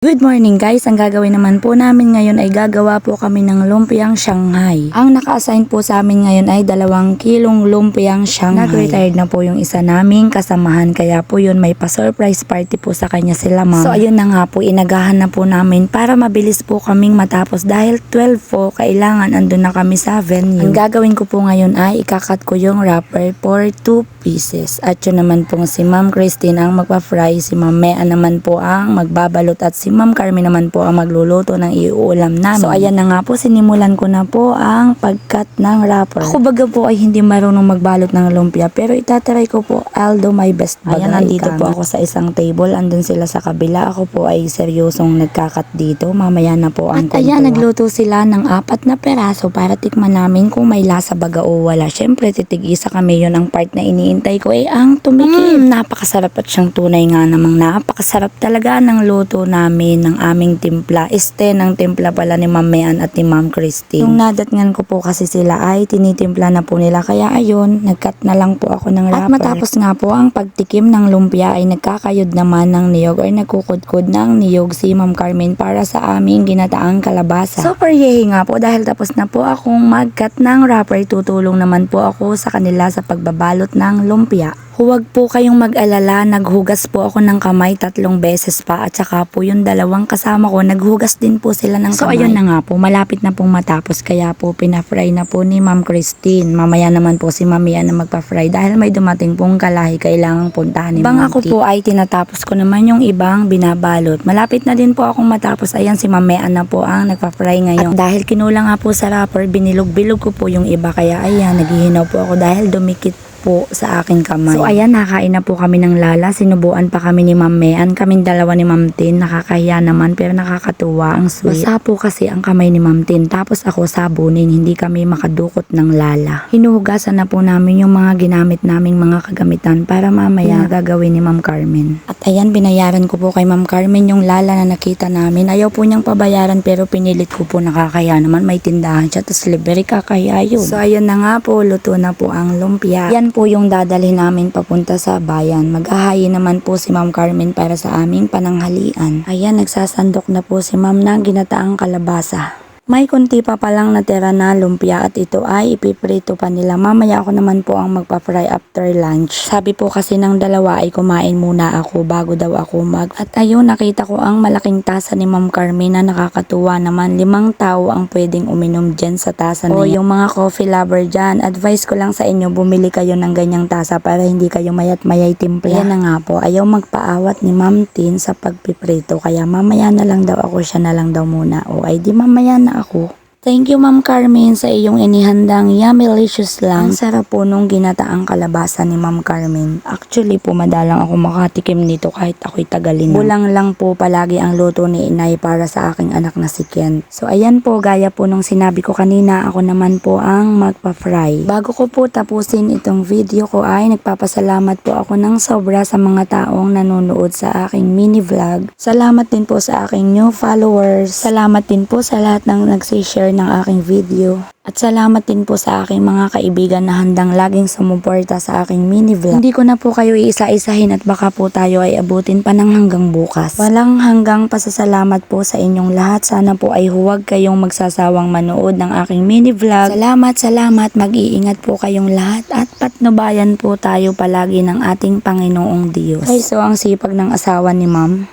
Good morning guys, ang gagawin naman po namin ngayon ay gagawa po kami ng lumpiang Shanghai. Ang naka-assign po sa amin ngayon ay 2 kilong lumpiang Shanghai. Nag-retired na po yung isa naming kasamahan kaya po yun may pa-surprise party po sa kanya sila ma'am. So ayun na nga po, inagahan na po namin para mabilis po kaming matapos dahil 12 po kailangan andun na kami sa venue. Ang gagawin ko po ngayon ay ikakat ko yung wrapper for 2 pieces. At yun naman po si Ma'am Christine ang magpa-fry, si Ma'am Mea naman po ang magbabalot at si Ma'am Carmen naman po ang magluluto ng iuulam namin. So ayan na nga po, sinimulan ko na po ang pagkat ng wrapper. Ako baga po ay hindi marunong magbalot ng lumpia pero itatry ko po, I'll do my best. Ayan, nandito po ako sa isang table, andun sila sa kabila. Ako po ay seryosong nagkakat dito. Mamaya na po ang kwentuhan. At ayan, nagluto sila ng 4 na peraso para tikman namin kung may lasa baga o wala. Syempre titig-isa kami, yun ang part na iniintay ko ay ang tumikim. Napakasarap at siyang tunay nga namang napakasarap talaga ng luto namin ng aming timpla. Ng timpla pala ni Ma'am Mean at ni Ma'am Christine. Nung nadatngan ko po kasi sila ay tinitimpla na po nila kaya ayun, nagkat na lang po ako ng wrapper. At matapos nga po ang pagtikim ng lumpia ay nagkakayod naman ng niyog or nagkukudkod ng niyog si Ma'am Carmen para sa aming ginataang kalabasa. Super yehi nga po dahil tapos na po akong magkat ng wrapper, tutulong naman po ako sa kanila sa pagbabalot ng lumpia. Huwag po kayong mag-alala, naghugas po ako ng kamay 3 beses pa at saka po yung 2 kasama ko, naghugas din po sila ng kamay. So ayun na nga po, malapit na pong matapos kaya po pinafry na po ni Ma'am Christine. Mamaya naman po si Ma'am Mia na magpa-fry dahil may dumating pong kalahi kailangang puntahan ni Ma'am. Ako po ay tinatapos ko naman yung ibang binabalot. Malapit na din po akong matapos. Ayan si Ma'am Mia na po ang nagpa-fry ngayon. At dahil kinulang nga po sa wrapper, binilog-bilog ko po yung iba kaya ayan, naghihinaw po ako dahil dumikit po sa aking kamay. So ayan, nakain na po kami ng lala. Sinubuan pa kami ni Ma'am Mean. Kaming dalawa ni Ma'am Tin. Nakakahiya naman pero nakakatuwa. Ang sweet. Basa po kasi ang kamay ni Ma'am Tin. Tapos ako sabunin. Hindi kami makadukot ng lala. Hinuhugasan na po namin yung mga ginamit naming mga kagamitan para mamaya gagawin ni Ma'am Carmen. At ayan, binayaran ko po kay Ma'am Carmen yung lala na nakita namin. Ayaw po niyang pabayaran pero pinilit ko po, nakakahiya naman. May tindahan siya. Tapos libre, kakahiya yun. So ayun na nga po, luto na po ang lumpia. Yan po yung dadalhin namin papunta sa bayan. Mag-ahayin naman po si Ma'am Carmen para sa aming pananghalian. Ayan, nagsasandok na po si Ma'am ng ginataang kalabasa. May kunti pa palang natira na lumpia at ito ay ipiprito pa nila. Mamaya ako naman po ang magpa-fry after lunch. Sabi po kasi ng dalawa ay kumain muna ako bago daw ako At ayun, nakita ko ang malaking tasa ni Ma'am Carmen na nakakatuwa naman. 5 tao ang pwedeng uminom dyan sa tasa na yan. O yung mga coffee lover dyan, advice ko lang sa inyo, bumili kayo ng ganyang tasa para hindi kayo mayat-mayay timpla. Yan na nga po, ayaw magpaawat ni Ma'am Tin sa pagpiprito. Kaya mamaya na lang daw ako, siya na lang daw muna. O ay di mamaya na ako. Thank you Ma'am Carmen sa iyong inihandang yummy-licious lang. Ang sarap po nung ginataang kalabasa ni Ma'am Carmen. Actually po madalang ako makatikim nito kahit ako'y tagalin. Bulang lang po palagi ang luto ni Inay para sa aking anak na si Ken. So ayan po, gaya po nung sinabi ko kanina, ako naman po ang magpa-fry. Bago ko po tapusin itong video ko ay nagpapasalamat po ako ng sobra sa mga taong nanonood sa aking mini vlog. Salamat din po sa aking new followers. Salamat din po sa lahat ng nagsishare ng aking video. At salamat din po sa aking mga kaibigan na handang laging sumuporta sa aking mini vlog. Hindi ko na po kayo iisa-isahin at baka po tayo ay abutin pa ng hanggang bukas. Walang hanggang pasasalamat po sa inyong lahat. Sana po ay huwag kayong magsasawang manood ng aking mini vlog. Salamat, mag-iingat po kayong lahat at patnubayan po tayo palagi ng ating Panginoong Diyos. Ay, so ang sipag ng asawa ni Ma'am.